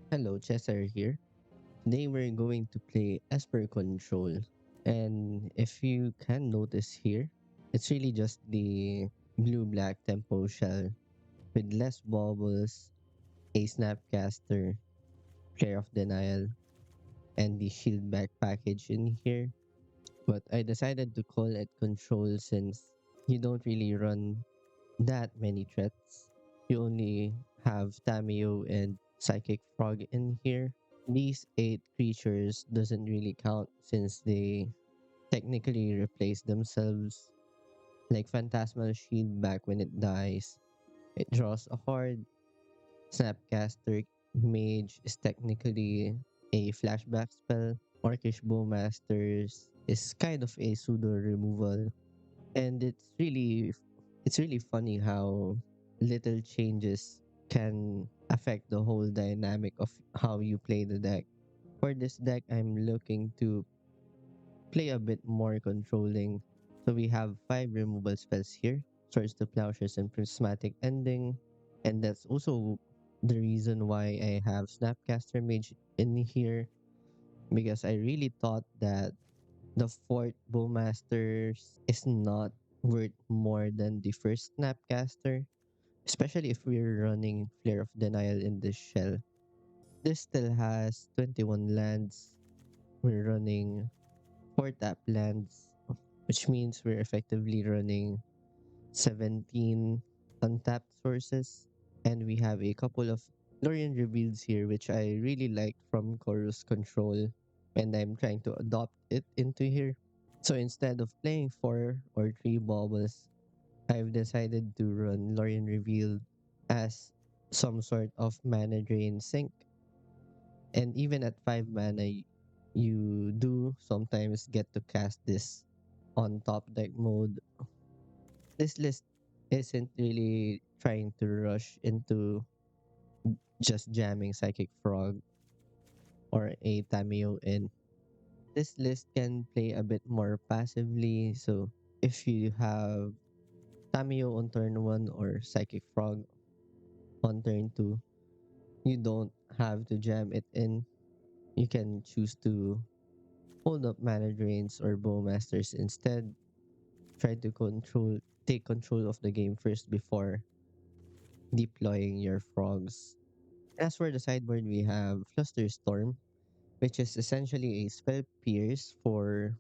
Hello, Cesar here. Today we're going to play Esper Control. And if you can notice here, it's really just the blue-black tempo shell with less baubles, a snapcaster, Flare of Denial, and the shield back package in here. But I decided to call it Control since you don't really run that many threats. You only have Tameo and Psychic Frog in here. These 8 creatures doesn't really count since they technically replace themselves. Like Phantasmal Shield back when it dies. It draws a card. Snapcaster Mage is technically a flashback spell. Orcish Bowmasters is kind of a pseudo removal. And it's really funny how little changes can affect the whole dynamic of how you play the deck. For this deck, I'm looking to play a bit more controlling. So we have 5 removal spells here. Swords to Plowshares and Prismatic Ending. And that's also the reason why I have Snapcaster Mage in here. Because I really thought that the fourth Bowmasters is not worth more than the first Snapcaster. Especially if we're running Flare of Denial in this shell. This still has 21 lands. We're running 4 tap lands, which means we're effectively running 17 untapped sources. And we have a couple of Lorien Revealeds here, which I really liked from Chorus Control. And I'm trying to adopt it into here. So instead of playing 4 or 3 baubles, I've decided to run Lorien Revealed as some sort of mana drain sink. And even at 5 mana, you do sometimes get to cast this on top deck mode. This list isn't really trying to rush into just jamming Psychic Frog or a Tameo in. This list can play a bit more passively. So if you have Tameo on turn 1 or Psychic Frog on turn 2, you don't have to jam it in. You can choose to hold up mana drains or bowmasters instead. Try to take control of the game first before deploying your frogs. As for the sideboard, we have Flusterstorm, which is essentially a spell pierce for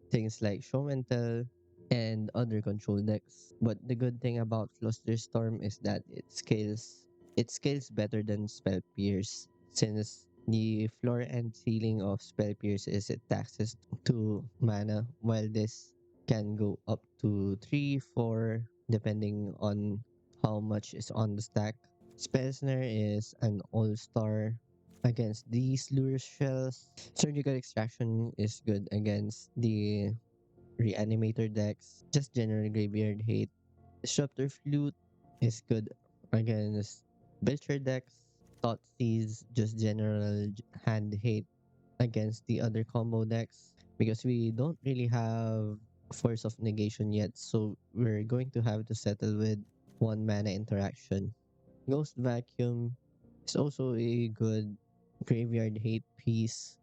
things like Show and Tell and other control decks. But the good thing about Flusterstorm is that it scales better than spell pierce since the floor and ceiling of spell pierce is it taxes 2 mana, while this can go up to 3, 4, depending on how much is on the stack. Spellsnare is an all-star against these lure shells. Surgical Extraction is good against the Reanimator decks. Just general graveyard hate. Disruptor Flute is good against Belcher decks. Thoughtseize, just general hand hate against the other combo decks. Because we don't really have Force of Negation yet, so we're going to have to settle with 1 mana interaction. Ghost Vacuum is also a good graveyard hate piece.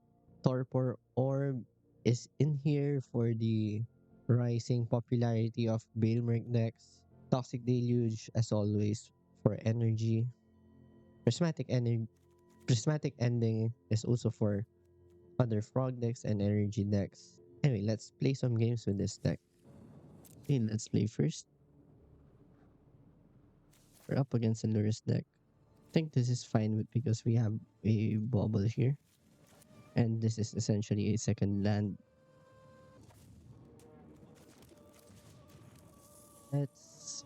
Torpor Orb is in here for the rising popularity of Bailmerk decks. Toxic Deluge, as always, for energy. Prismatic, ener- Prismatic Ending is also for other frog decks and energy decks. Anyway, let's play some games with this deck. Okay, let's play first. We're up against a Lurus deck. I think this is fine because we have a bubble here. And this is essentially a second land. Let's,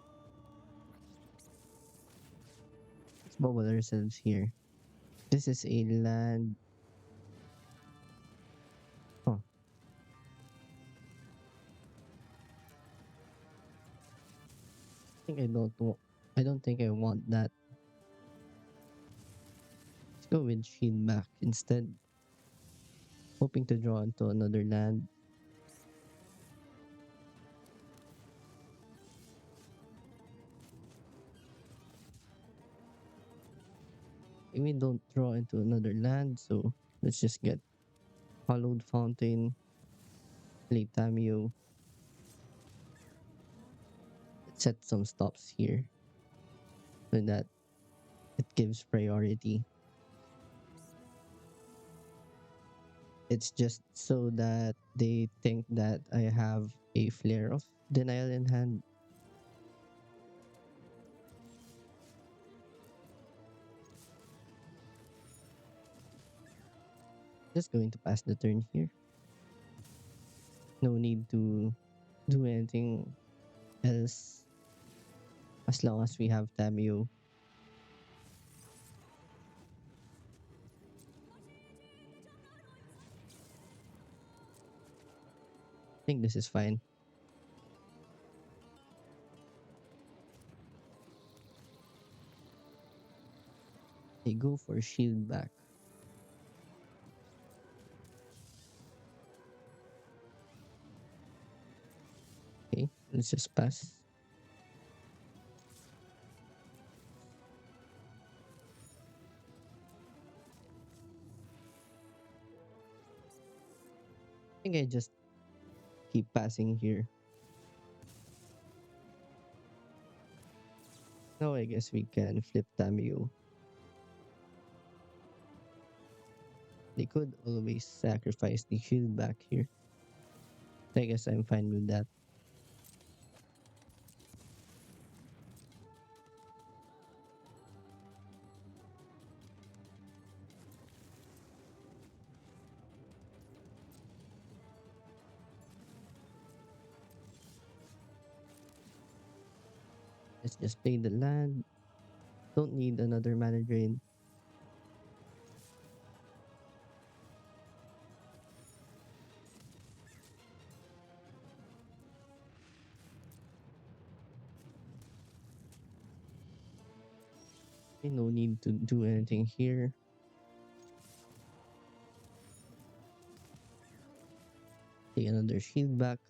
let's bubble ourselves here. This is a land. Oh, I don't think I want that. Let's go with Shield back instead. Hoping to draw into another land. We don't draw into another land, so let's just get Hollowed Fountain, play Tamio. Let's set some stops here so that it gives priority. It's just so that they think that I have a flare of denial in hand. Just going to pass the turn here. No need to do anything else as long as we have Tamio. I think this is fine. They go for shield back. Okay, let's just pass. I think I just keep passing here. Now I guess we can flip Tamio. They could always sacrifice the shield back here. I guess I'm fine with that. Let's just play the land. Don't need another mana drain. Okay, no need to do anything here. Take another shield back.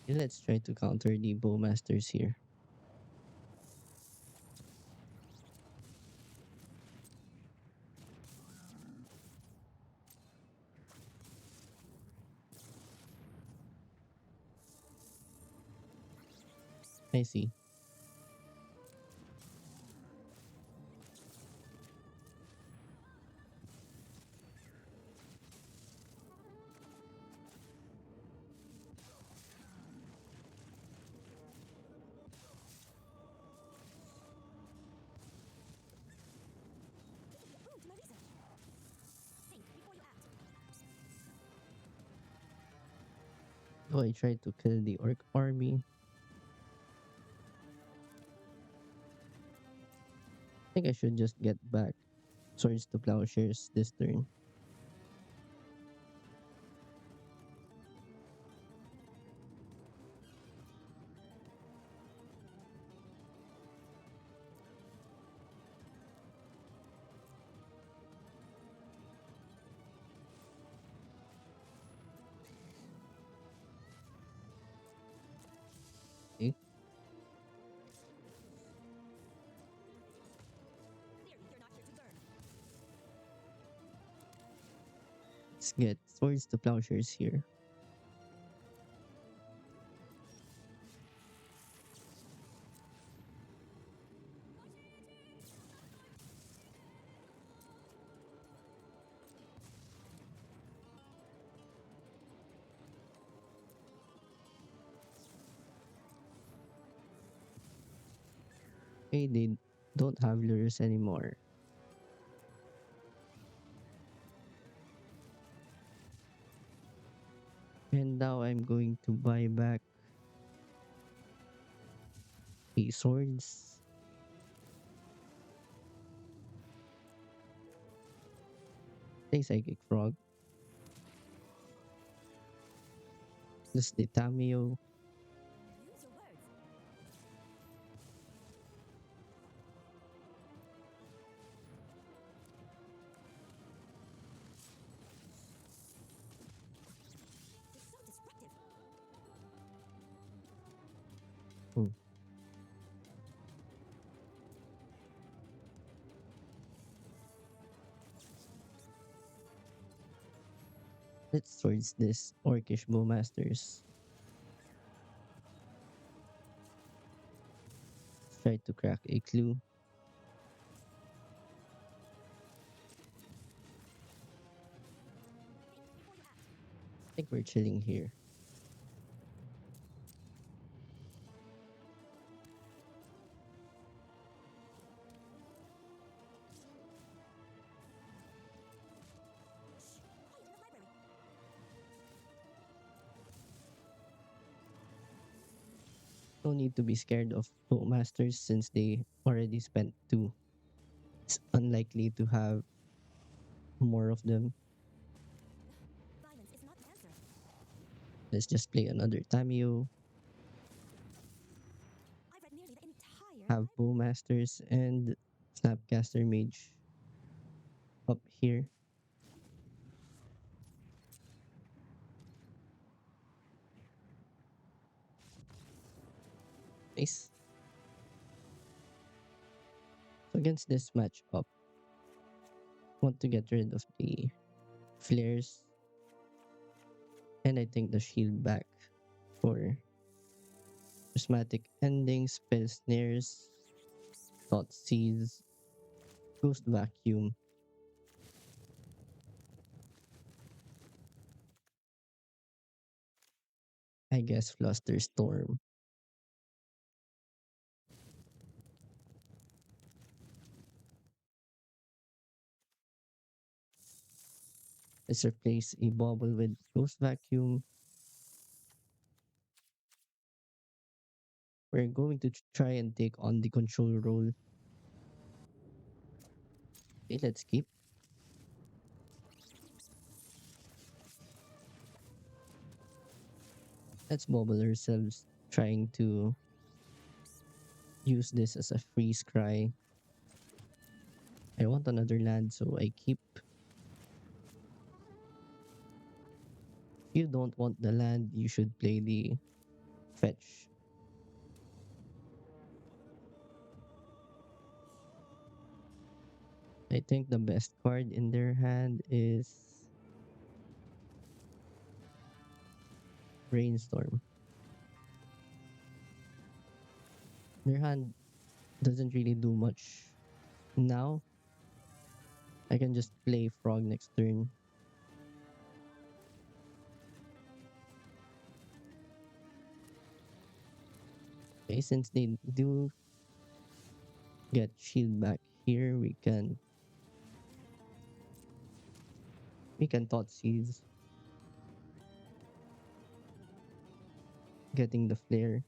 Okay, let's try to counter the Bowmasters here. I see. Oh, I tried to kill the Orc army. I think I should just get back Swords to Plowshares this turn. Okay, let's get Swords to Plowshares here. Okay, they don't have lures anymore. And now I'm going to buy back the swords. Play Psychic Frog. This is the Tamio. Let's towards this Orcish Bowmasters. Let's try to crack a clue. I think we're chilling here. No need to be scared of Bowmasters since they already spent two. It's unlikely to have more of them. Let's just play another Tamio, have Bowmasters and Snapcaster Mage up here. Nice. So against this matchup, want to get rid of the flares and I think the shield back for prismatic endings, spell snares, thought seeds, ghost vacuum. I guess fluster storm. Let's replace a bubble with ghost vacuum. We're going to try and take on the control role. Okay, let's keep. Let's bubble ourselves, trying to use this as a freeze cry. I want another land, so I keep. If you don't want the land, you should play the fetch. I think the best card in their hand is Rainstorm. Their hand doesn't really do much. Now, I can just play Frog next turn. Okay, since they do get shield back here, we can thought seize, getting the flare.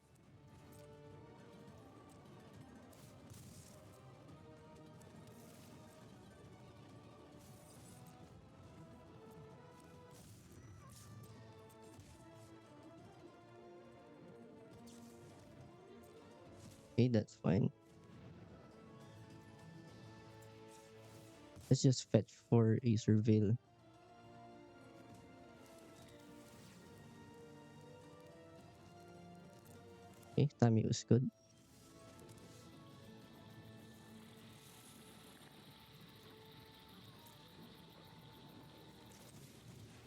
Okay, that's fine. Let's just fetch for a surveil. Okay, Tami was good.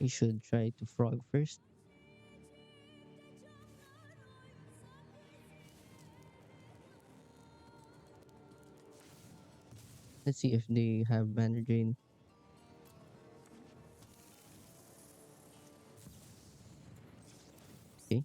We should try to frog first. Let's see if they have mana drain. Okay,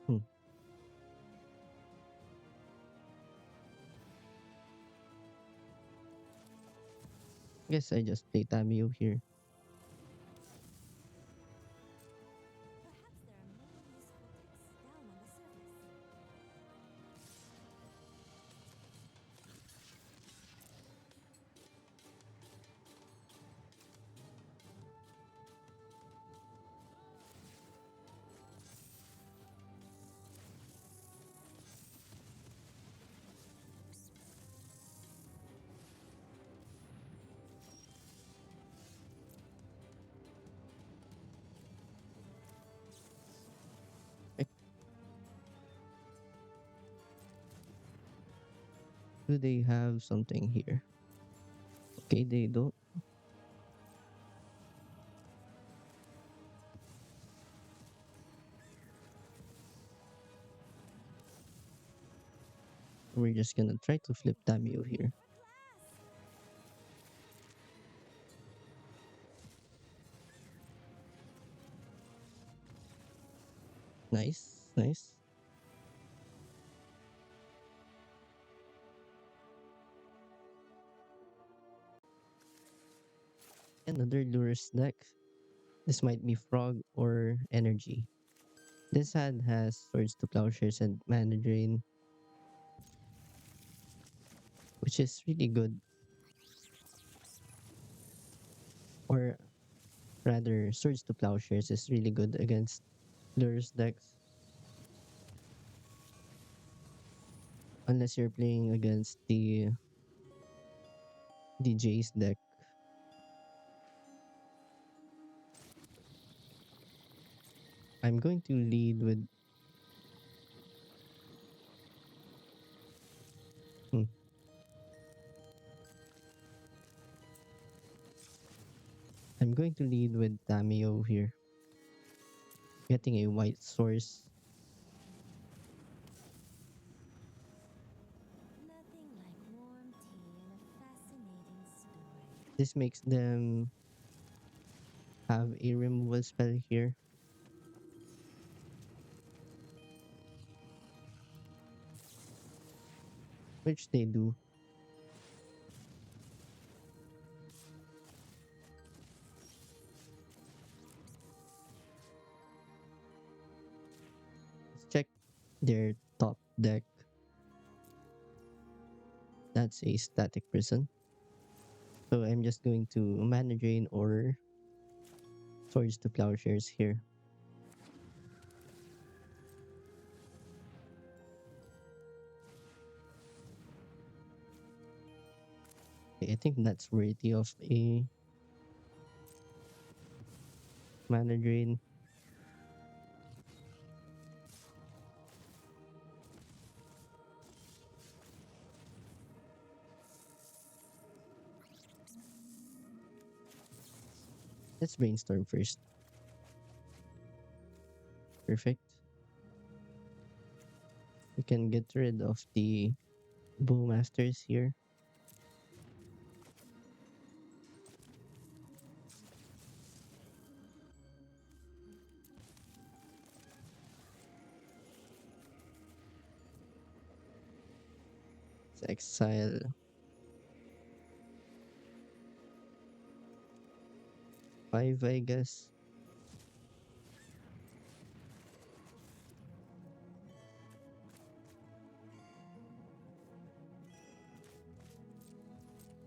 hmm. Guess I just play Tamio here. Do they have something here? Okay, they don't. We're just gonna try to flip Tamio here. Nice, nice. Another Lures deck. This might be Frog or Energy. This hand has Swords to Plowshares and Mana Drain, which is really good. Or rather, Swords to Plowshares is really good against Lures decks. Unless you're playing against the DJ's deck. I'm going to lead with hmm, I'm going to lead with Tamio here. Getting a white source. Nothing like warm tea and a fascinating story. This makes them have a removal spell here, which they do. Let's check their top deck. That's a static prison. So I'm just going to mana drain or swords to plowshares here. Okay, I think that's worthy of a mana drain. Let's brainstorm first. Perfect. We can get rid of the bowmasters here. Let's exile 5, I guess.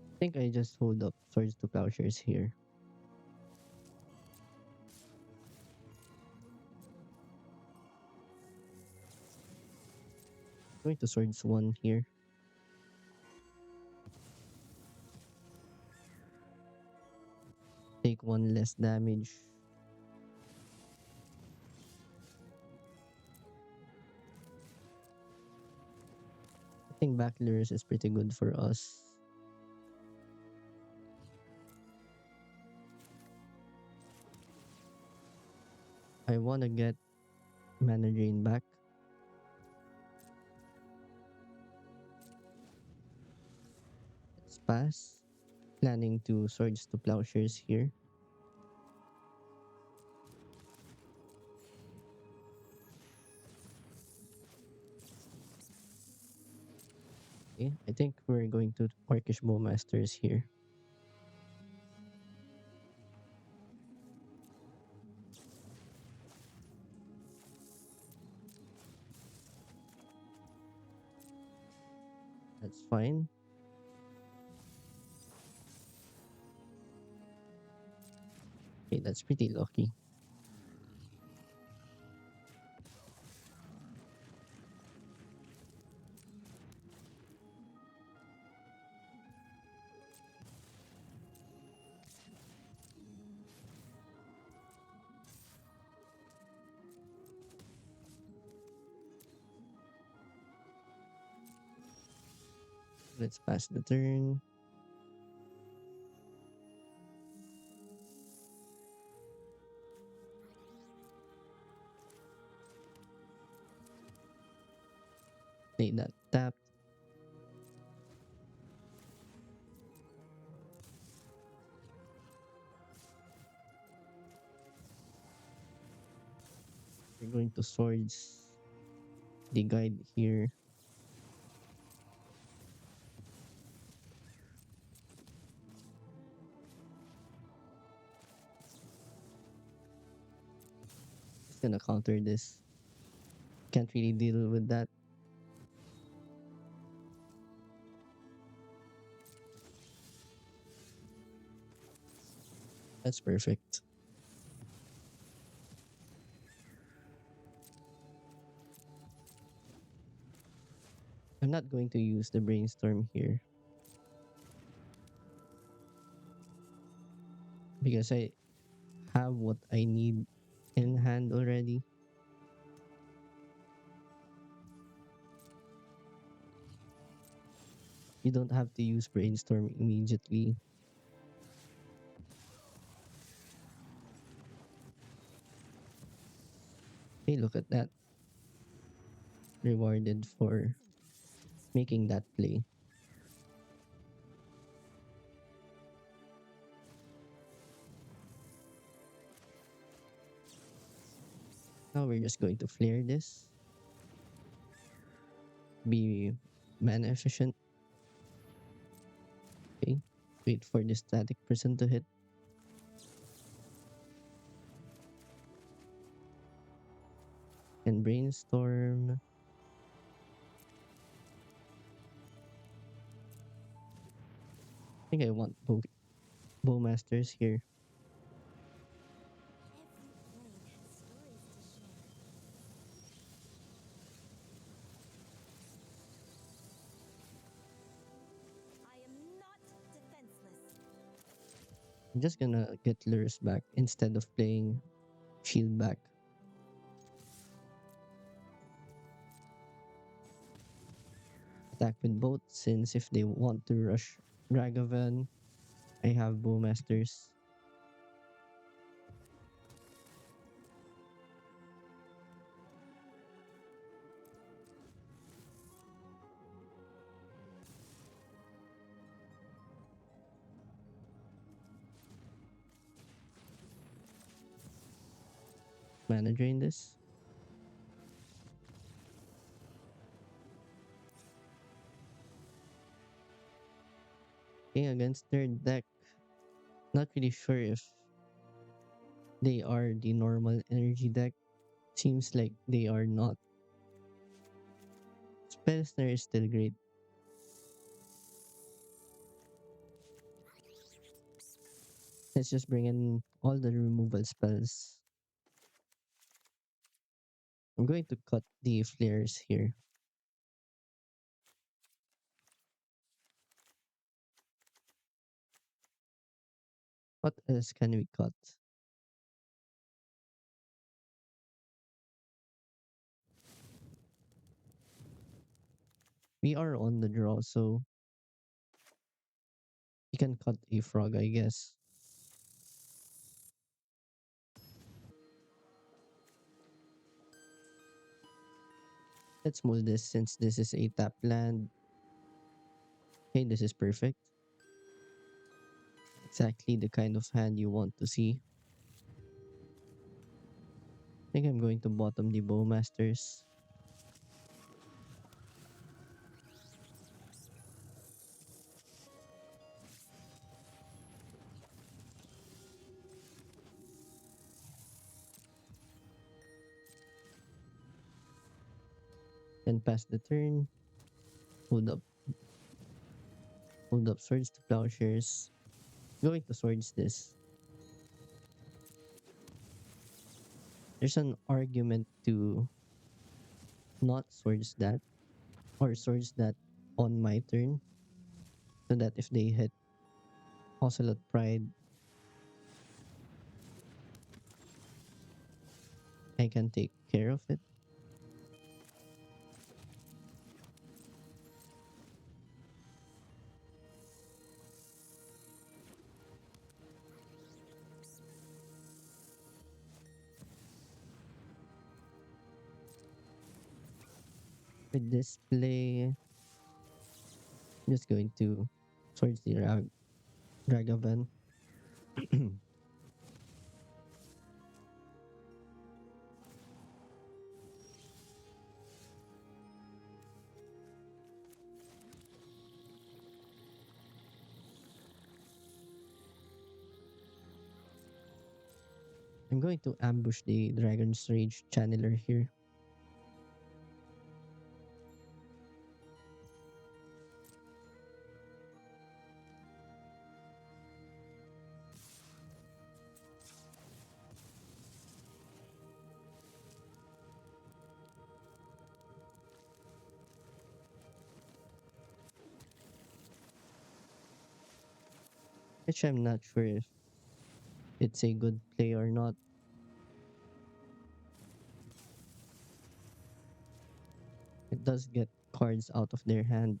I think I just hold up swords to plowshares here. Going to swords 1 here. Take 1 less damage. I think backlures is pretty good for us. I want to get mana drain back. Let's pass. Planning to swords to plowshares here. Okay, I think we're going to Orcish Bowmasters here. That's fine. Okay, that's pretty lucky. Let's pass the turn. Play that tap. We're going to swords the guide here. Just gonna counter this. Can't really deal with that. That's perfect. I'm not going to use the brainstorm here because I have what I need in hand already. You don't have to use brainstorm immediately. Hey, look at that. Rewarded for making that play. Now we're just going to flare this. Be mana efficient. Okay. Wait for the static person to hit. And brainstorm. I think I want bowmasters here. Every blade has stories to share. I am not defenseless. I'm just gonna get lures back instead of playing shield back. Attack with both, since if they want to rush Dragavan, I have bowmasters. Mana drain this. Okay, against their deck, not really sure if they are the normal energy deck. Seems like they are not. Spellsnare is still great. Let's just bring in all the removal spells. I'm going to cut the flares here. What else can we cut? We are on the draw, so we can cut a frog, I guess. Let's move this since this is a tap land. Okay, this is perfect. Exactly the kind of hand you want to see. I think I'm going to bottom the bowmasters. Then pass the turn. Hold up. Hold up swords to plowshares. Going to swords this. There's an argument to not swords that or swords that on my turn so that if they hit Ocelot Pride, I can take care of it. With this play, I'm just going to towards the Ragavan. I'm going to ambush the Dragon's Rage Channeler here. Which I'm not sure if it's a good play or not. It does get cards out of their hand.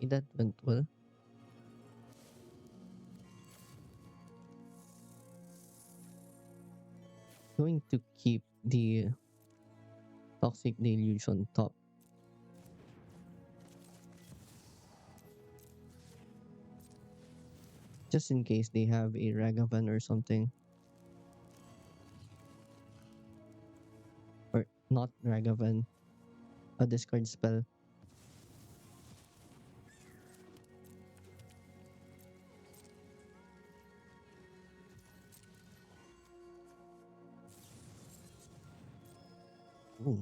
That went well. Going to keep the Toxic Deluge on top. Just in case they have a Ragavan or something. Or not Ragavan, a discard spell. Ooh.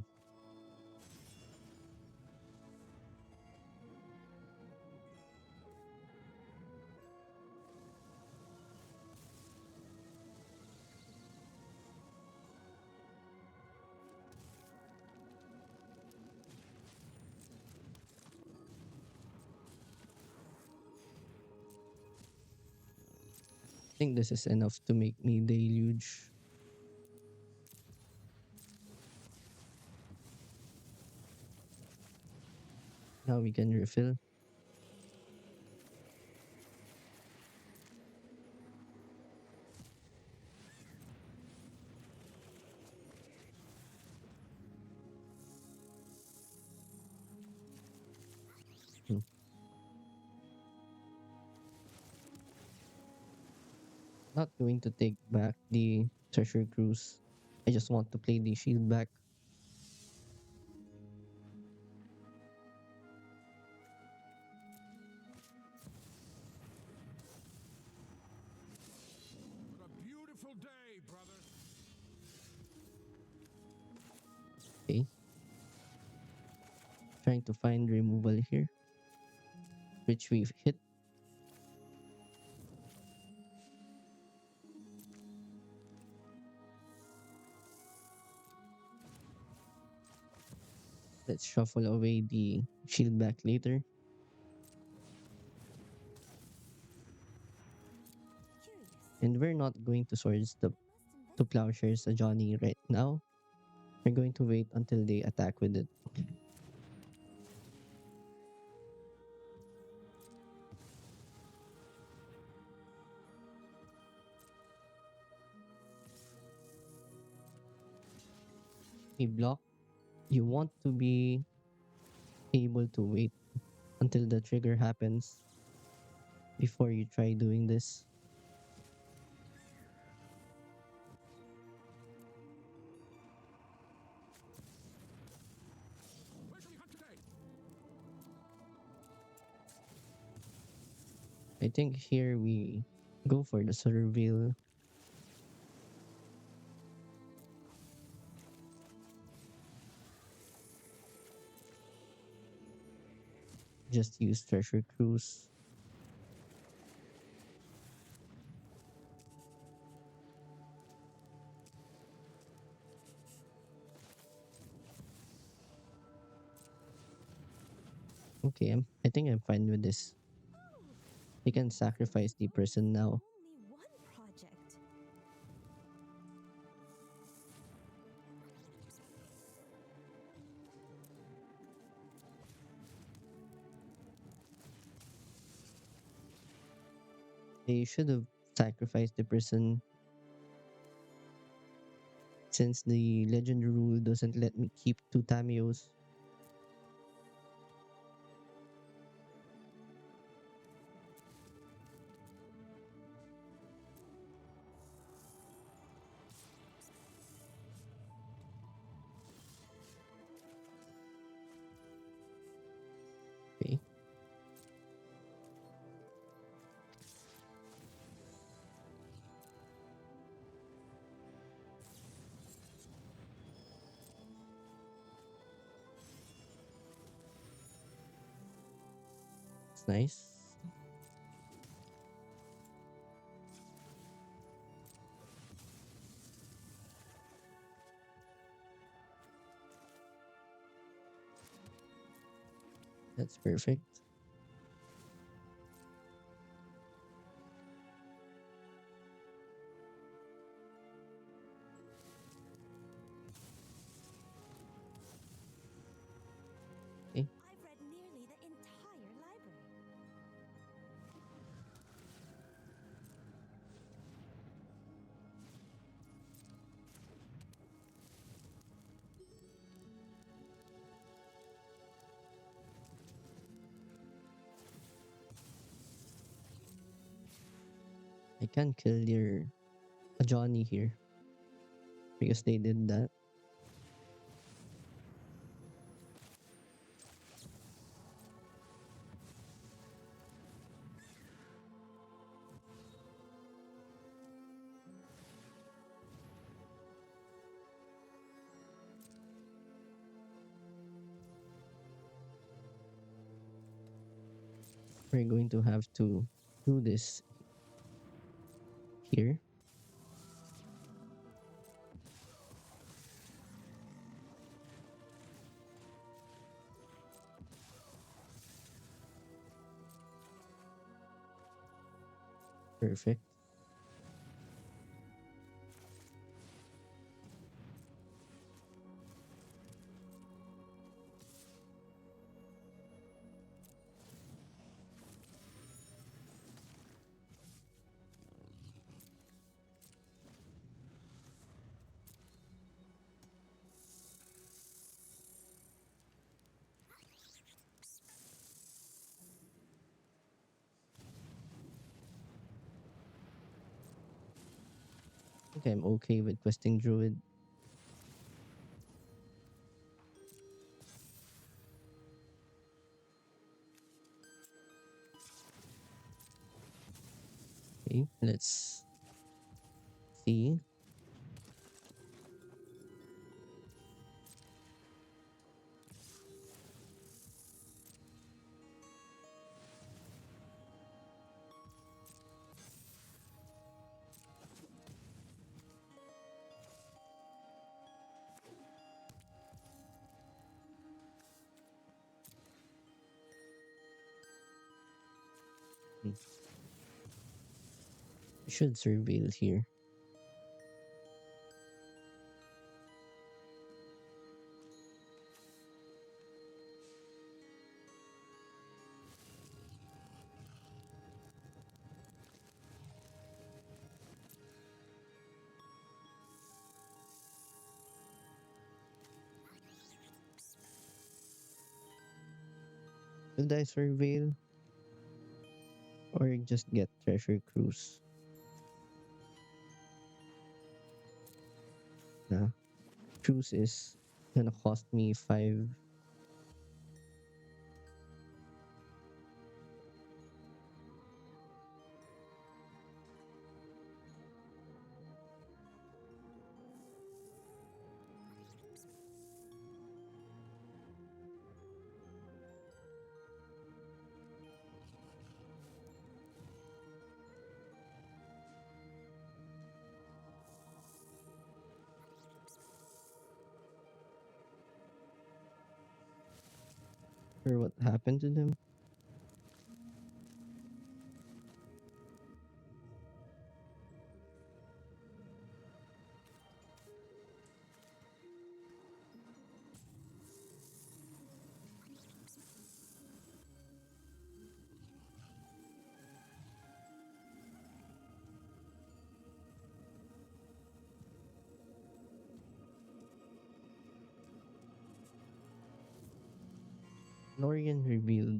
I think this is enough to make me Deluge. Now we can refill. Hmm. Not going to take back the Treasure Cruise. I just want to play the shield back. What a beautiful day, brother. Okay. Trying to find removal here, which we've hit. Let's shuffle away the shield back later. Curious. And we're not going to swords the I must to investigate. plowshares a Johnny right now. We're going to wait until they attack with it. A block, you want to be able to wait until the trigger happens before you try doing this. Where shall we hunt today? I think here we go for the surveil. Just use treasure cruise. Okay, I think I'm fine with this. Oh, We can seems sacrifice the like person now. only one project. They should have sacrificed the person since the legend rule doesn't let me keep two Tamios. Okay. It's nice. That's perfect. Okay. I've read nearly the entire library. I can kill your Johnny here because they did that. We're going to have to do this here. Perfect. I think I'm okay with questing Druid. Okay, let's see. Hmm, I should surveil here. Should I surveil or just get treasure cruise? Nah, cruise is gonna cost me 5. Or what happened to them? Lorien Revealed.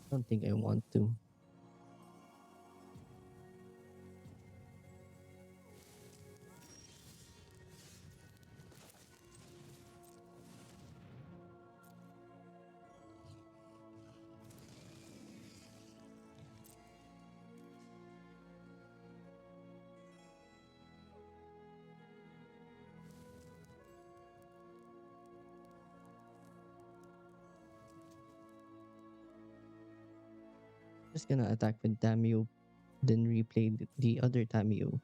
I don't think I want to. Just gonna attack with Tamio, then replay the other Tamio.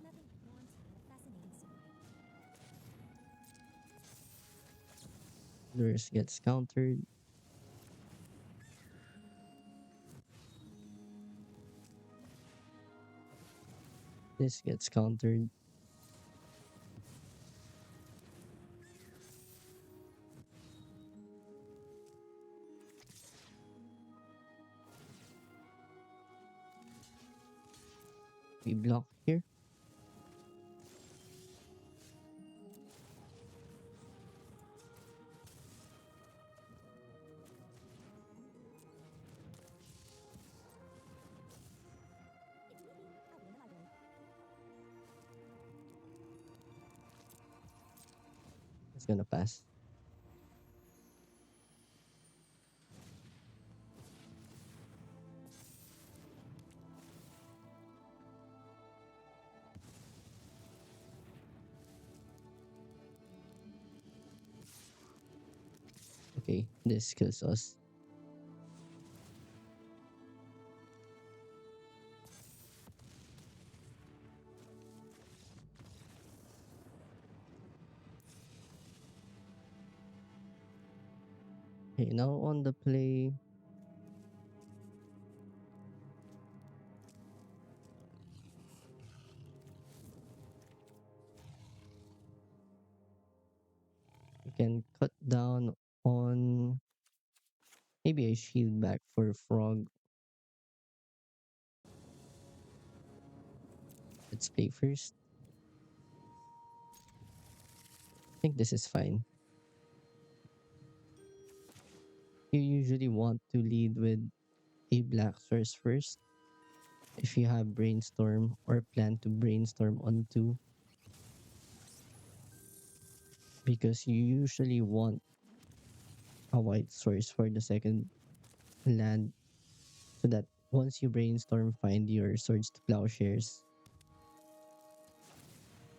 Loving Monty and a fascinating story. Lures gets countered. This gets countered. We block here. It's Ruby out in the library. It's gonna pass. Okay, this kills us. Okay, now on the play. We can cut down on maybe a shield back for Frog. Let's play first. I think this is fine. You usually want to lead with a black source first if you have brainstorm or plan to brainstorm onto, because you usually want a white source for the second land so that once you brainstorm find your swords to plowshares,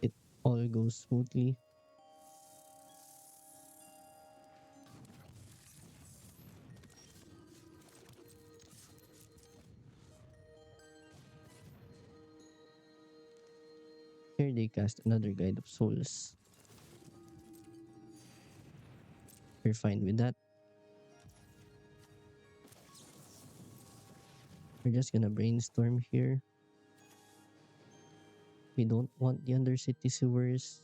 it all goes smoothly. Here they cast another Guide of Souls. We're fine with that. We're just gonna brainstorm here. We don't want the Undercity sewers.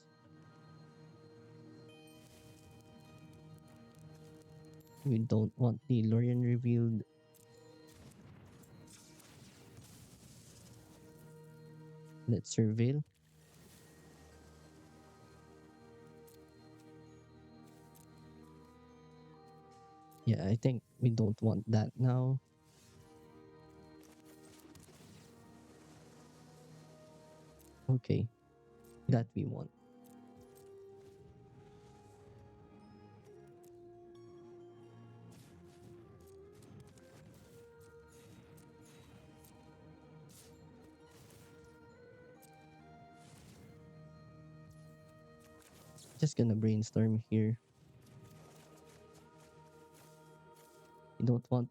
We don't want the Lorien Revealed. Let's surveil. Yeah, I think we don't want that now. Okay, that we want. Just gonna brainstorm here. You don't want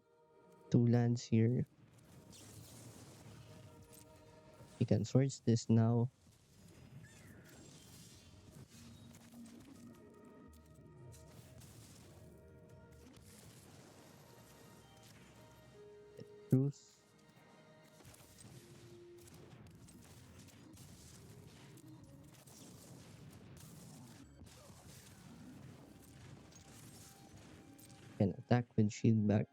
two lands here. You can source this now. Truth. Can attack with shield back.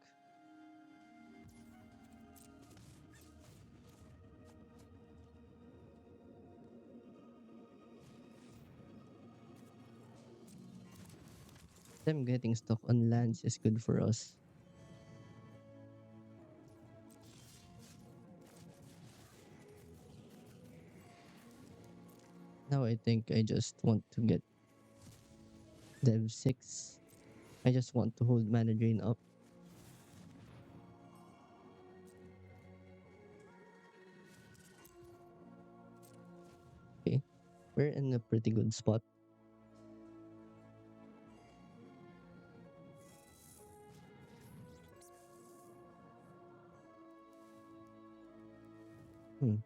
Them getting stuck on lands is good for us. Now I think I just want to get Dev 6. I just want to hold mana drain up. Okay. We're in a pretty good spot. Hmm.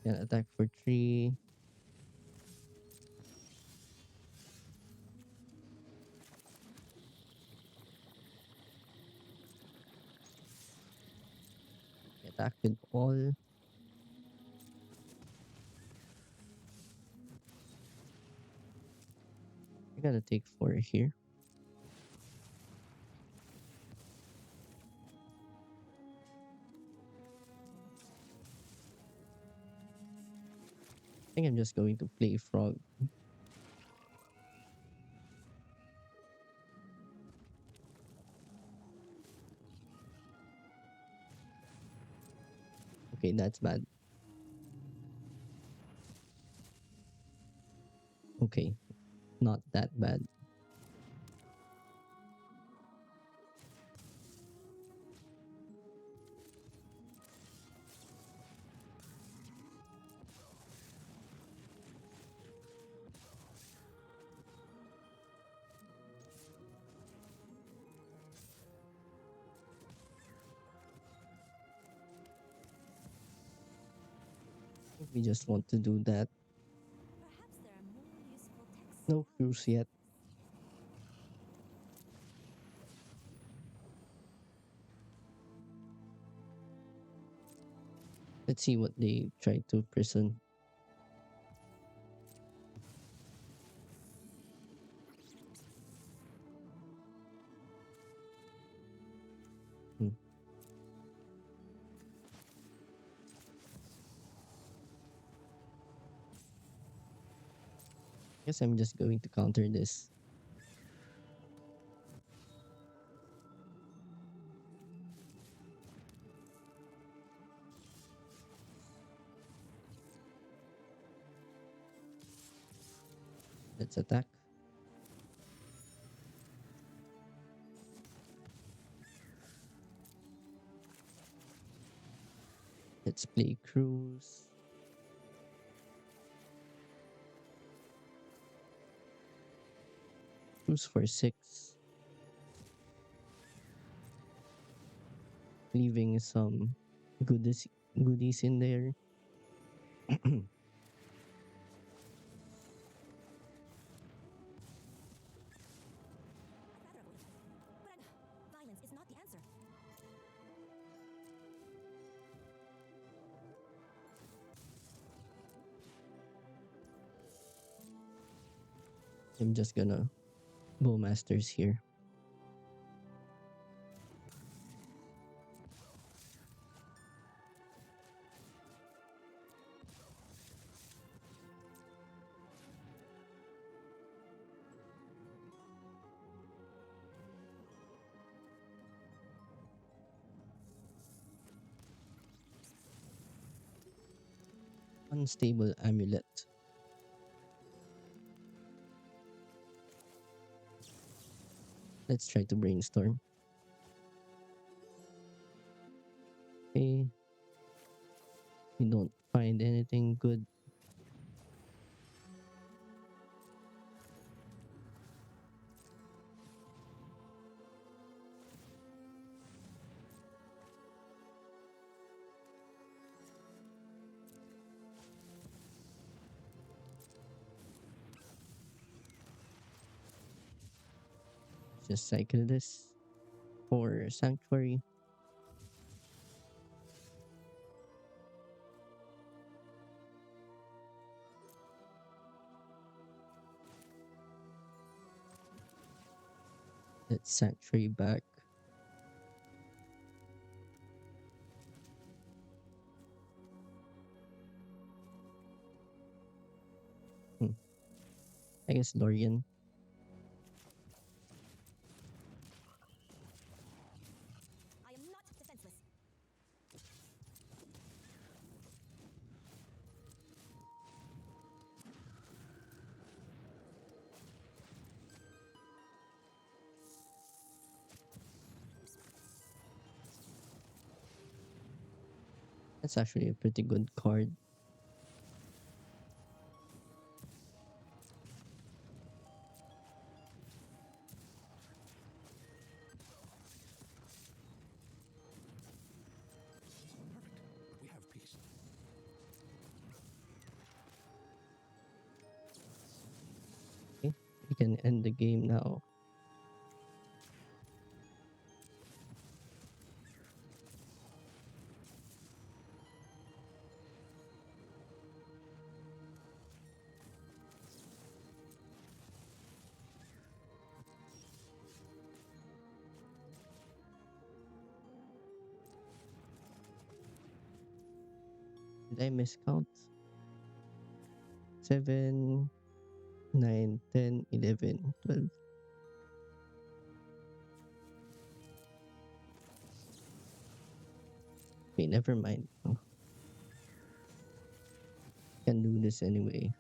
Can attack for 3. Attack with all. We're gonna take 4 here. I think I'm just going to play Frog. Okay, that's bad. Okay, not that bad. I think we just want to do that. Perhaps there are more useful texts. No cruise yet. Let's see what they try to prison. Hmm. Guess I'm just going to counter this. Let's attack. Let's play cruise. Cruise for 6. Leaving some goodies in there. Violence is not the answer. I'm just gonna Bowmasters here. Unstable amulet. Let's try to brainstorm. Okay, we don't find anything good. Just cycle this for Sanctuary. Let's Sanctuary back. Hmm. I guess Lorien. I am not defenseless. That's actually a pretty good card. Perfect. We have peace. Okay, we can end the game now. Did I miscount? 7, 9, 10, 11, 12. Okay, never mind. Oh, can do this anyway.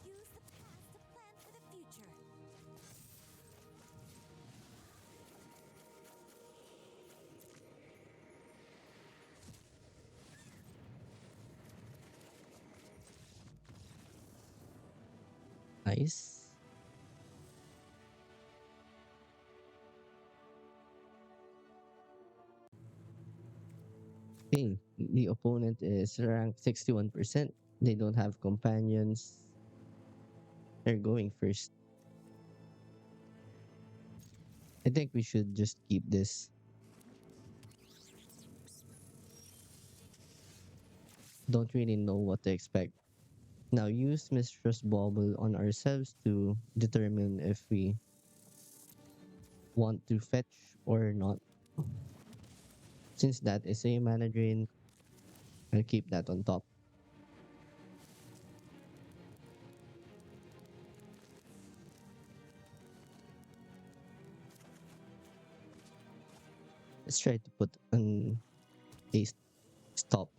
Use the past to plan for the future. Nice. Okay, the opponent is ranked 61%. They don't have companions. They're going first. I think we should just keep this. Don't really know what to expect. Now use Mistress Bauble on ourselves to determine if we want to fetch or not. Since that is a mana drain, I'll keep that on top. Let's try to put an a stop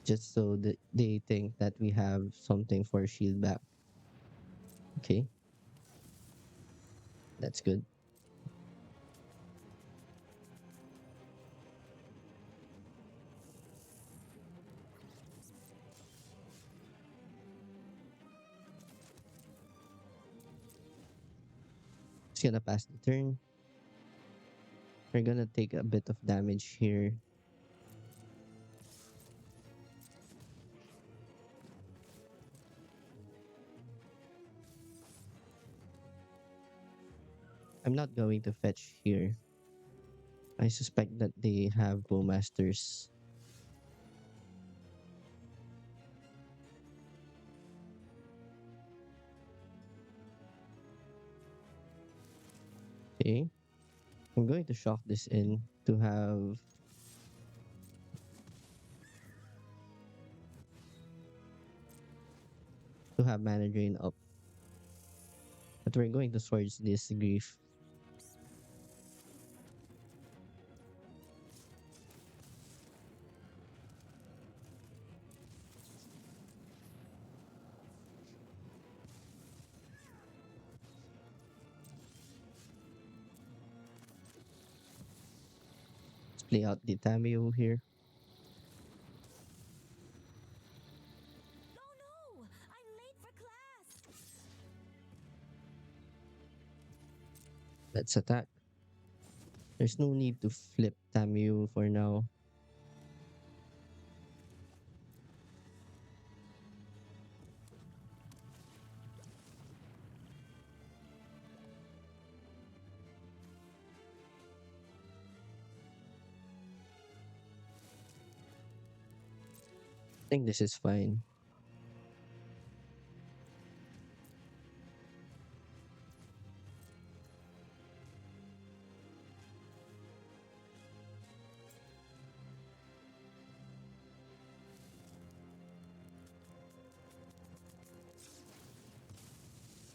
just so that they think that we have something for shield back. Okay, that's good. It's gonna pass the turn. We're gonna take a bit of damage here. I'm not going to fetch here. I suspect that they have bowmasters. Okay, I'm going to shock this in to have mana drain up. But we're going to swords this grief. play out the Tameo here. Oh no! I'm late for class! Let's attack. There's no need to flip Tameo for now. I think this is fine.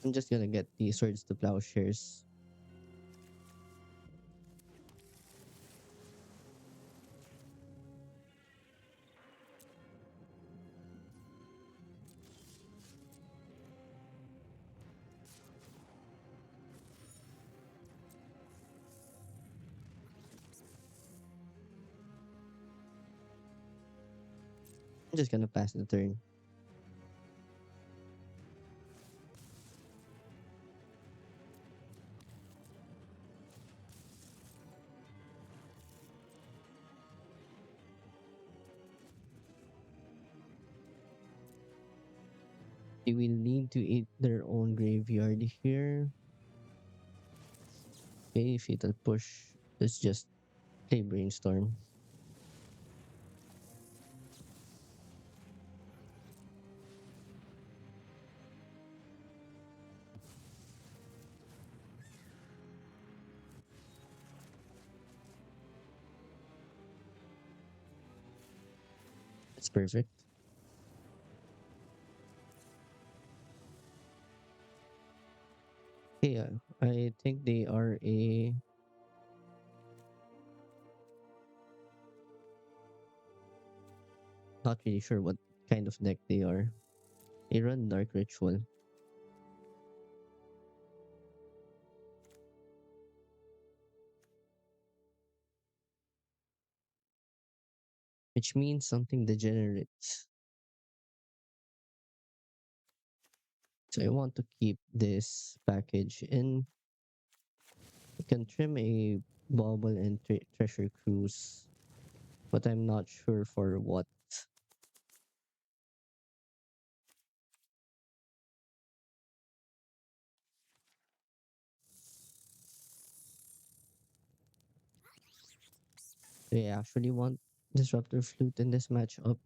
I'm just gonna get the swords to plowshares. I'm just gonna pass the turn. They will need to eat their own graveyard here. Okay, fatal push. Let's just play brainstorm. That's perfect. Okay, I think they are a not really sure what kind of deck they are. They run Dark Ritual, which means something degenerates. So I want to keep this package in. I can trim a bauble and treasure cruise, but I'm not sure for what. Do I actually want Disruptor Flute in this matchup?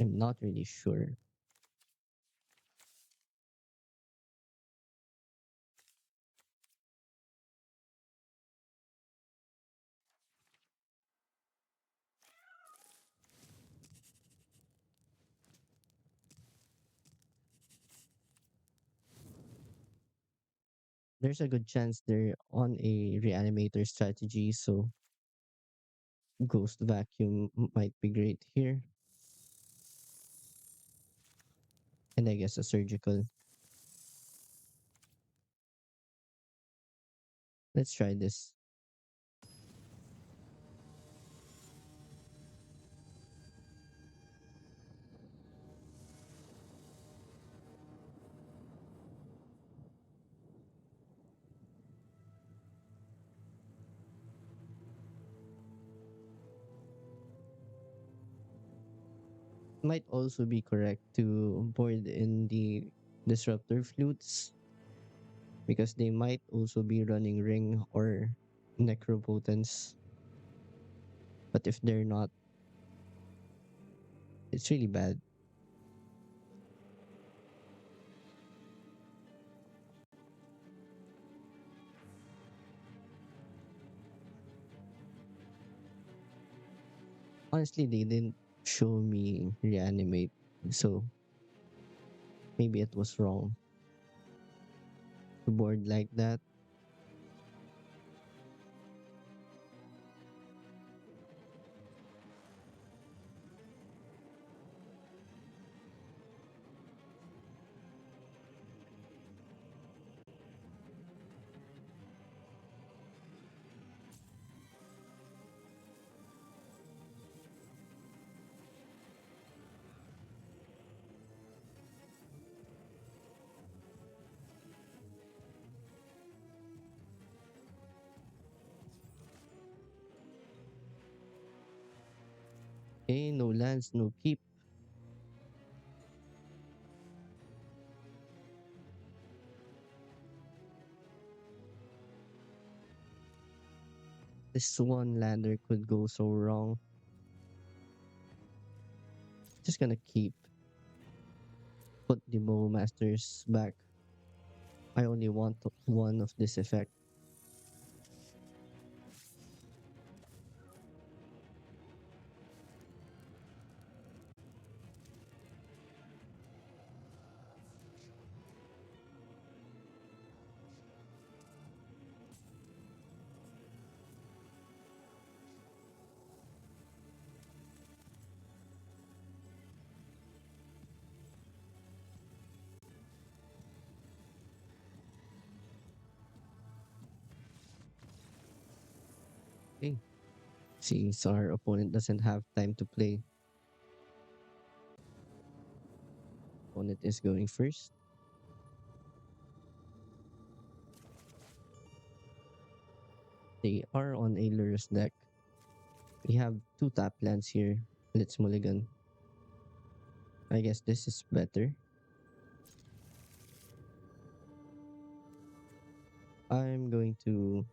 I'm not really sure. There's a good chance they're on a reanimator strategy, so Ghost Vacuum might be great here. And I guess a surgical. Let's try this. Might also be correct to board in the Disruptor Flutes because they might also be running Ring or Necropotence. But if they're not, it's really bad. Honestly, they didn't show me reanimate, so maybe it was wrong to board like that. Okay, no lands, no keep. This one lander could go so wrong. Just gonna keep. Put the bow masters back. I only want one of this effect. Okay. Since our opponent doesn't have time to play, opponent is going first. They are on a Lurus deck. We have two tap lands here. Let's mulligan. I guess this is better. I'm going to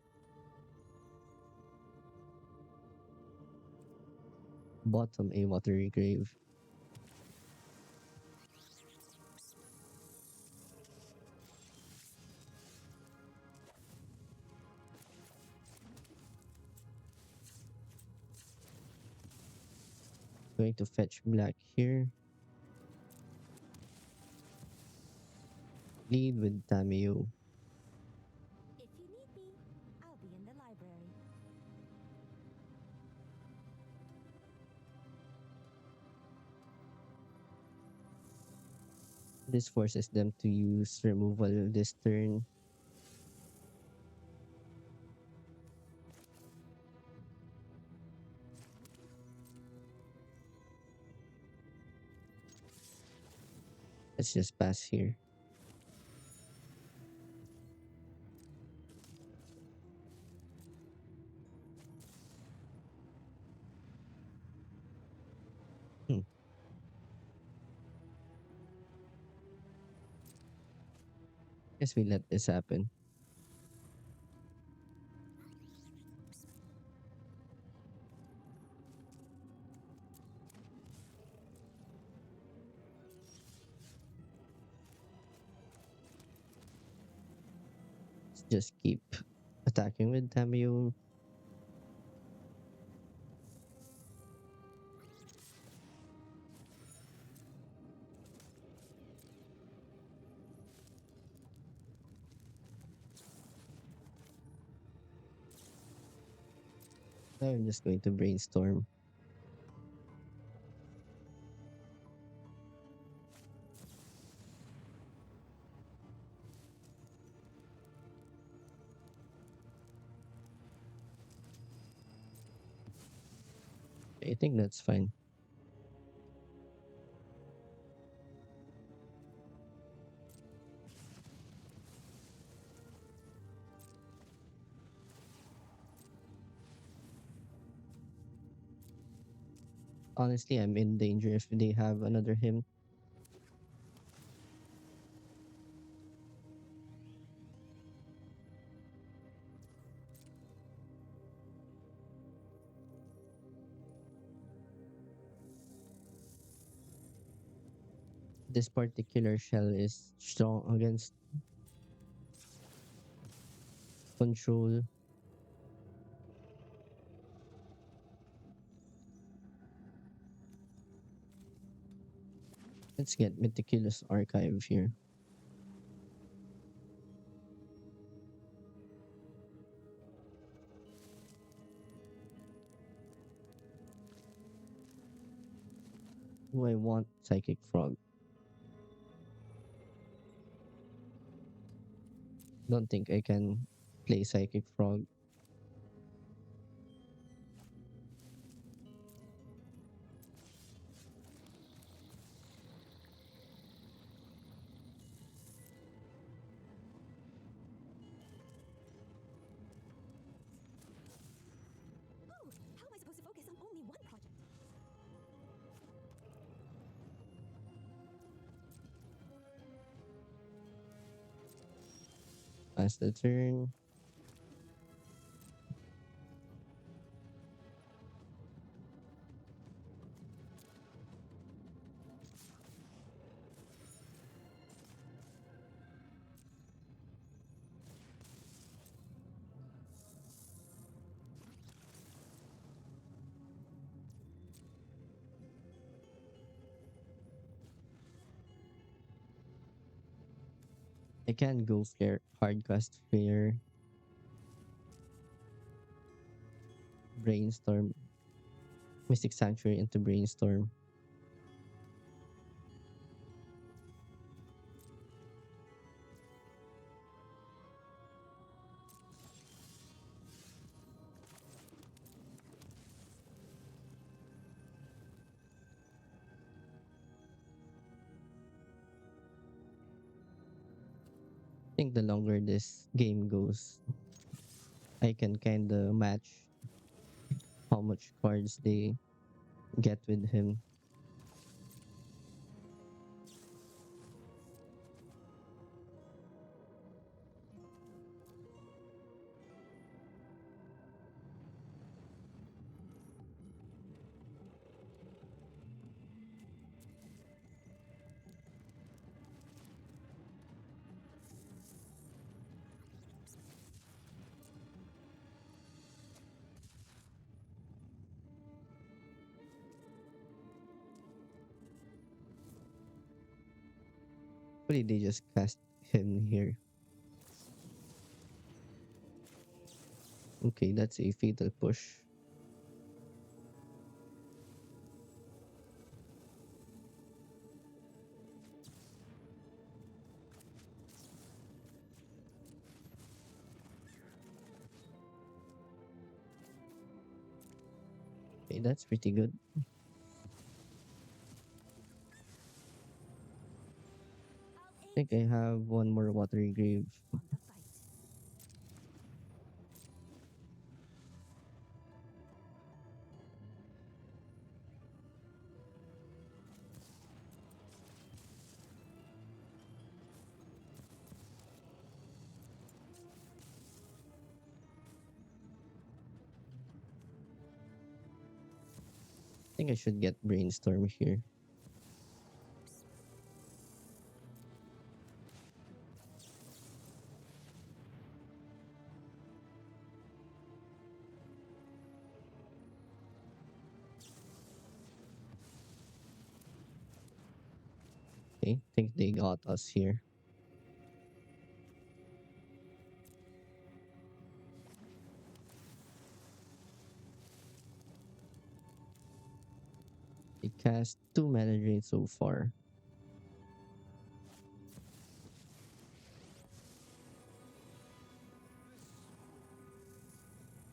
bottom a watery grave. Going to fetch black here. Lead with Tameo. If you need me, I'll be in the library. This forces them to use removal this turn. Let's just pass here. Hmm. Guess we let this happen. Let's just keep attacking with Tameo. I'm just going to brainstorm. I think that's fine. Honestly, I'm in danger if they have another hymn. This particular shell is strong against control. Let's get meticulous archive here. Do I want Psychic Frog? Don't think I can play Psychic Frog. Oh, how am I supposed to focus on only one project? Pass the turn. I can go flare, hardcast flare, brainstorm, Mystic Sanctuary into brainstorm. I think the longer this game goes, I can kind of match how much cards they get with him. Hopefully they just cast him here. Okay, that's a fatal push. Okay, that's pretty good. I'll I think I aid have one more watery grave. on the fight. I think I should get brainstorm here. Okay, I think they got us here. They cast two mana drain so far.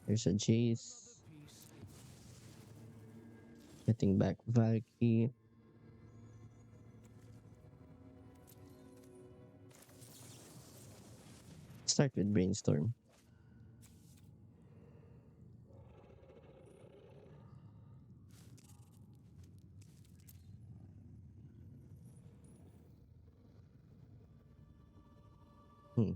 There's a Jace. Getting back Valky. Start with brainstorm. Hmm.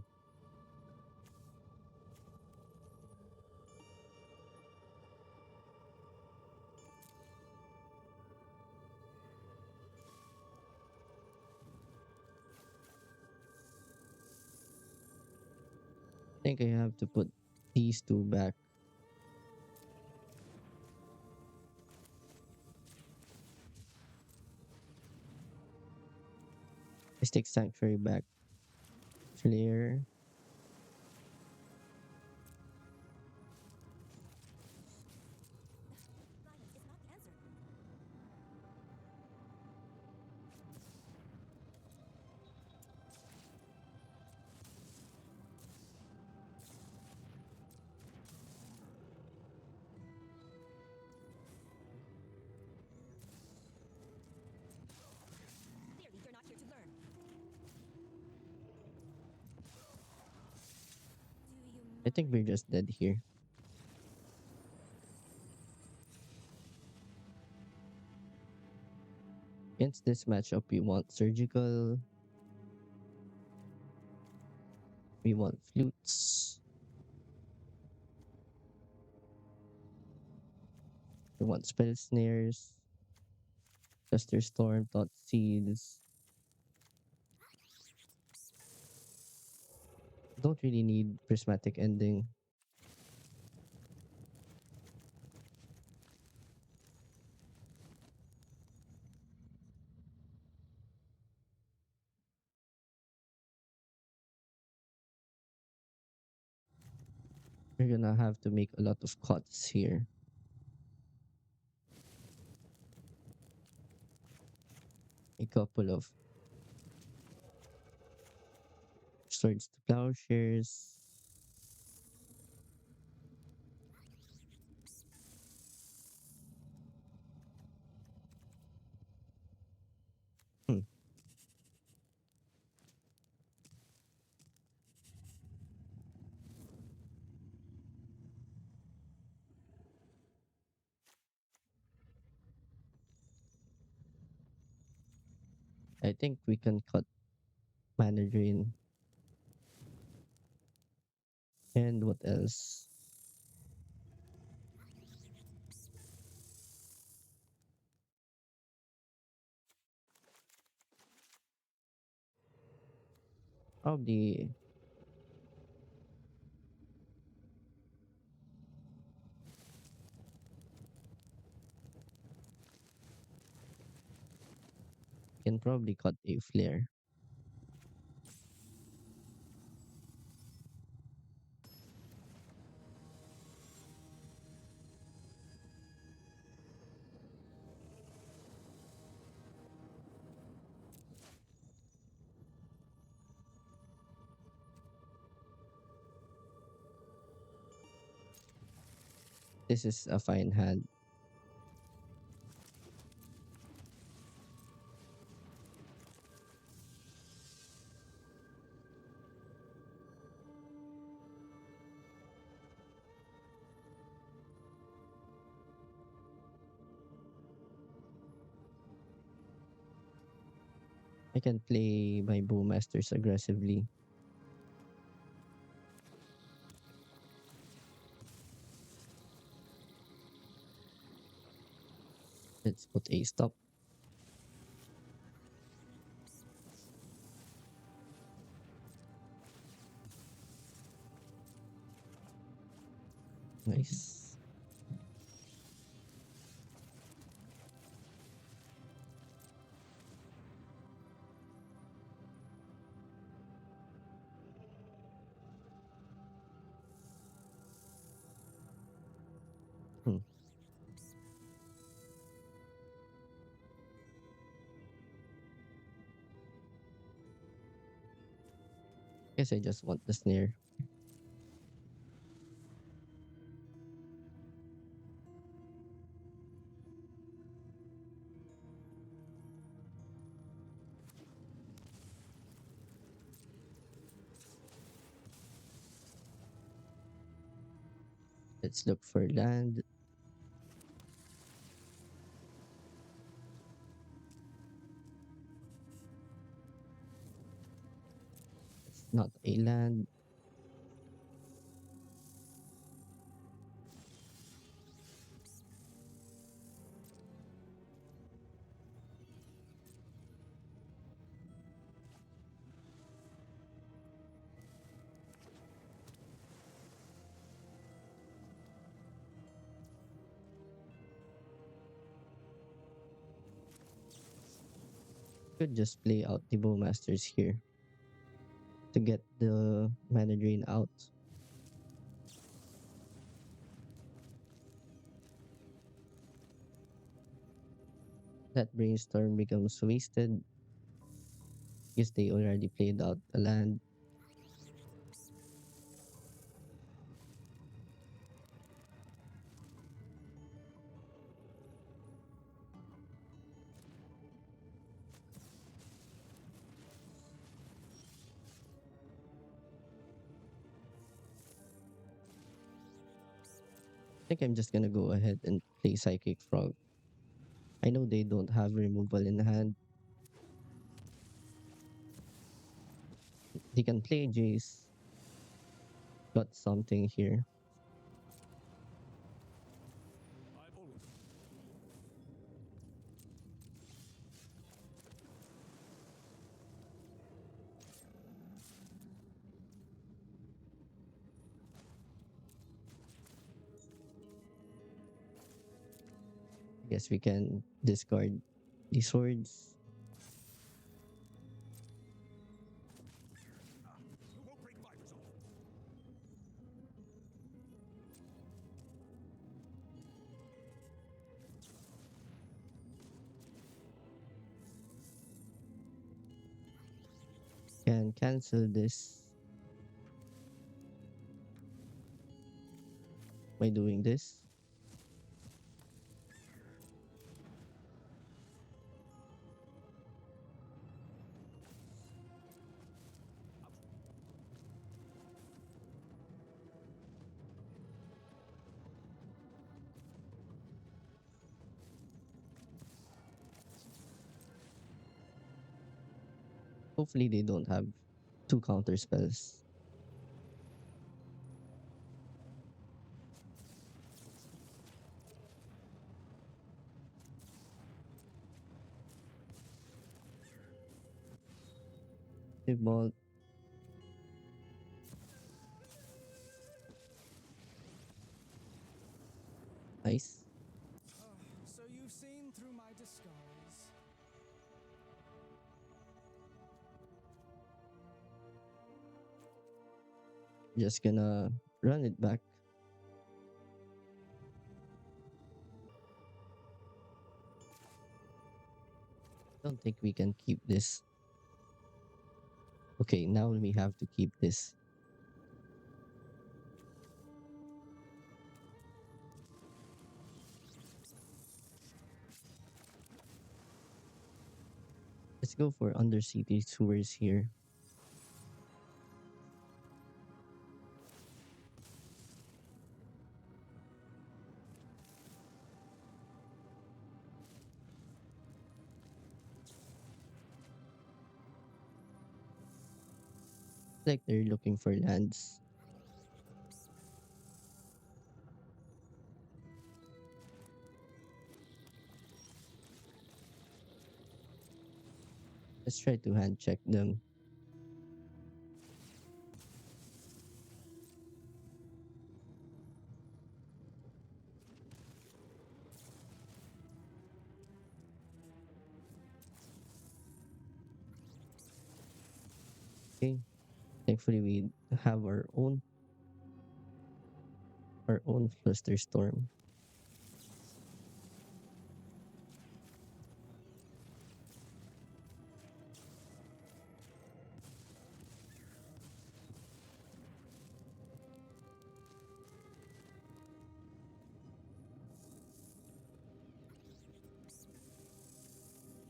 I think I have to put these two back. Mystic Sanctuary back. Flare. Violence is not the answer. Clearly, you're not here to learn. Do you I think we're just dead here. Against this matchup, we want surgical. We want flutes. We want spell snares. Cluster storm, thought seeds. Don't really need prismatic ending. We're gonna have to make a lot of cuts here. A couple of swords to plowshares. Hmm. I think we can cut mana drain. And what else? Probably can probably cut a flare. This is a fine hand. I can play my bowmasters aggressively. Let's put a stop. Nice. Hmm. Guess I just want the snare. Let's look for land. It's not a land. Could just play out the bowmasters here to get the mana drain out. That brainstorm becomes wasted because they already played out a land. I think I'm just gonna go ahead and play Psychic Frog. I know they don't have removal in hand. They can play Jace. got something here. I've always. I guess we can discard the swords. You won't break my resolve. Can cancel this by doing this. Hopefully they don't have two counter spells. Ball. Nice. So you've seen through my disguise. Just gonna run it back. Don't think we can keep this. Okay, now we have to keep this. Let's go for Undercity Sewers here. Like they're looking for lands. Let's try to hand check them. Okay. Thankfully we have our own fluster storm.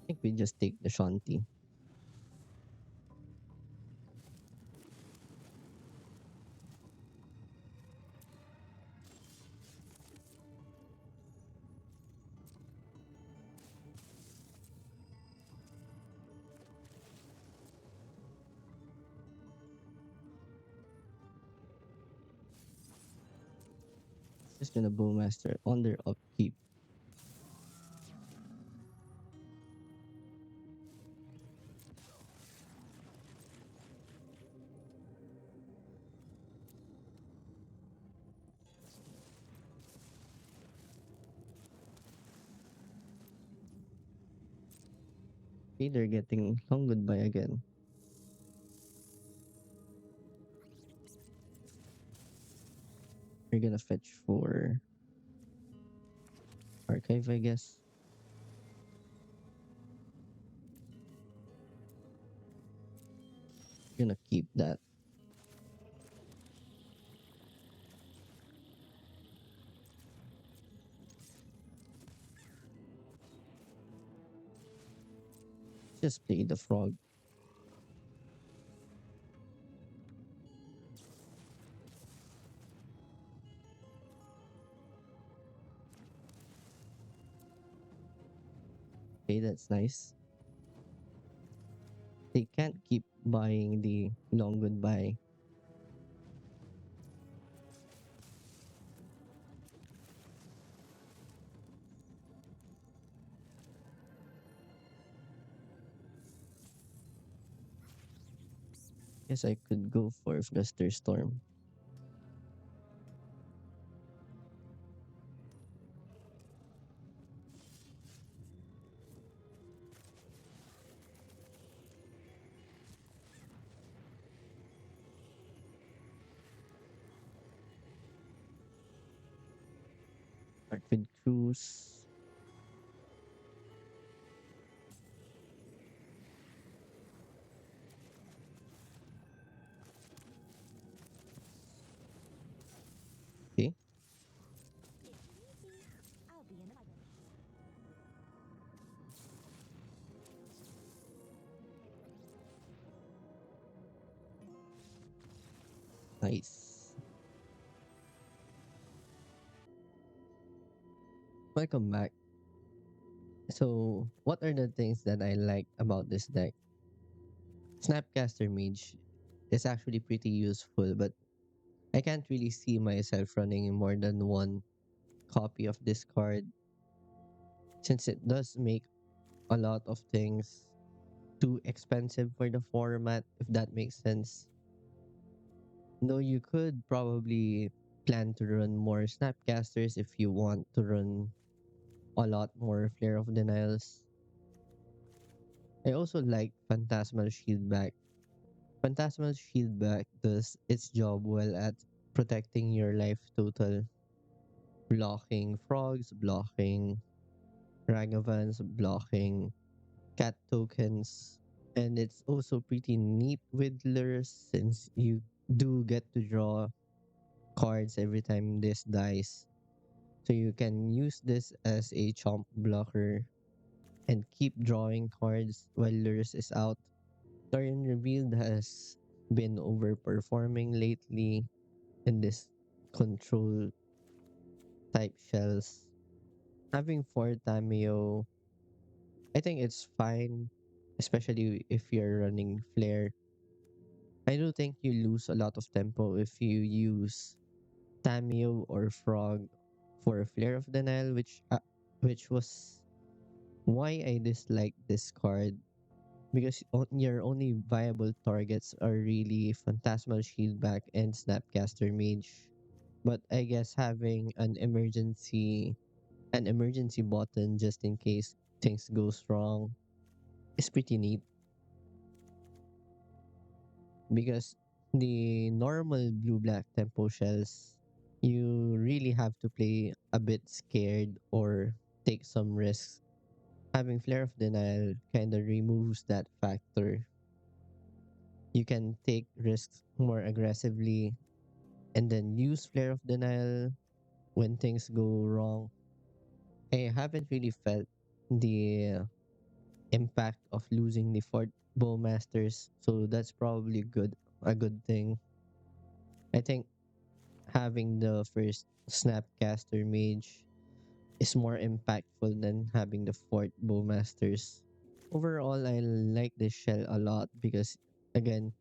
I think we just take the Shanti. Just gonna Bowmaster on their upkeep. Okay, they're getting long goodbye again. We're gonna fetch for archive, I guess. Gonna keep that. Just play the frog. Okay, that's nice. They can't keep buying the long goodbye. guess I could go for Flusterstorm. Start with Cruise. Okay, If need be, I'll be in the library. nice. Welcome back. So, what are the things that I like about this deck? Snapcaster Mage is actually pretty useful, but I can't really see myself running more than one copy of this card since it does make a lot of things too expensive for the format, if that makes sense. Though you could probably plan to run more Snapcasters if you want to run a lot more Flare of Denials. I also like Phantasmal Shieldback. Phantasmal Shieldback does its job well at protecting your life total, blocking frogs, blocking Ragavans, blocking cat tokens. And it's also pretty neat with lures since you do get to draw cards every time this dies. So you can use this as a chomp blocker and keep drawing cards while lures is out. Lorien Revealed has been overperforming lately in this control type shells. Having 4 Tameo, I think it's fine, especially if you're running Flare. I do think you lose a lot of tempo if you use Tameo or Frog for a Flare of Denial, which was why I dislike this card because your only viable targets are really Phantasmal Shieldback and Snapcaster Mage. But I guess having an emergency button just in case things goes wrong is pretty neat because the normal blue black tempo shells you really have to play a bit scared or take some risks. Having Flare of Denial kind of removes that factor. You can take risks more aggressively and then use Flare of Denial when things go wrong. I haven't really felt the impact of losing the Fort Bowmasters, so that's probably a good thing. I think having the first Snapcaster Mage is more impactful than having the Fort Bowmasters. Overall, I like this shell a lot because, again,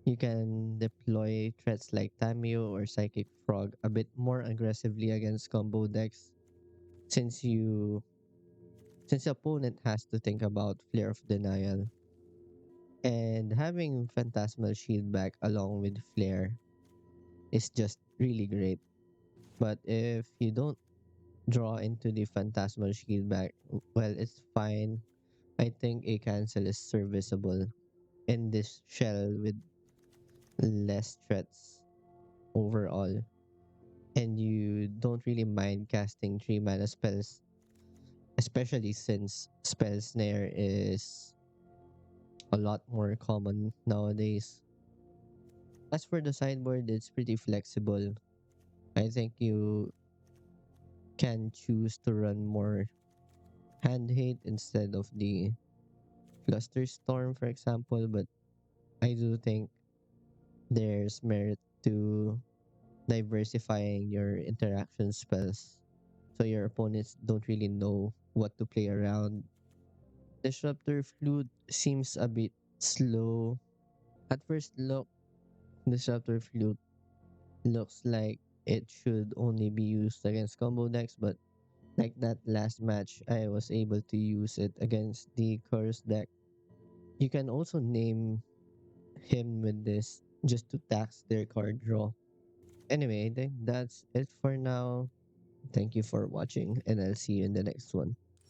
you can deploy threats like Tameo or Psychic Frog a bit more aggressively against combo decks since you since the opponent has to think about Flare of Denial. And having Phantasmal Shield back along with Flare is just really great. But if you don't draw into the Phantasmal Shield back, well, it's fine. I think a cancel is serviceable in this shell with less threats overall. And you don't really mind casting 3 mana spells, especially since Spell Snare is a lot more common nowadays. As for the sideboard, it's pretty flexible. I think you can choose to run more hand hate instead of the Fluster Storm, for example, but I do think there's merit to diversifying your interaction spells so your opponents don't really know what to play around. Disruptor Flute seems a bit slow. At first look, Disruptor Flute looks like it should only be used against combo decks, but like that last match, I was able to use it against the Curse deck. You can also name him with this just to tax their card draw. Anyway, I think that's it for now. Thank you for watching, and I'll see you in the next one.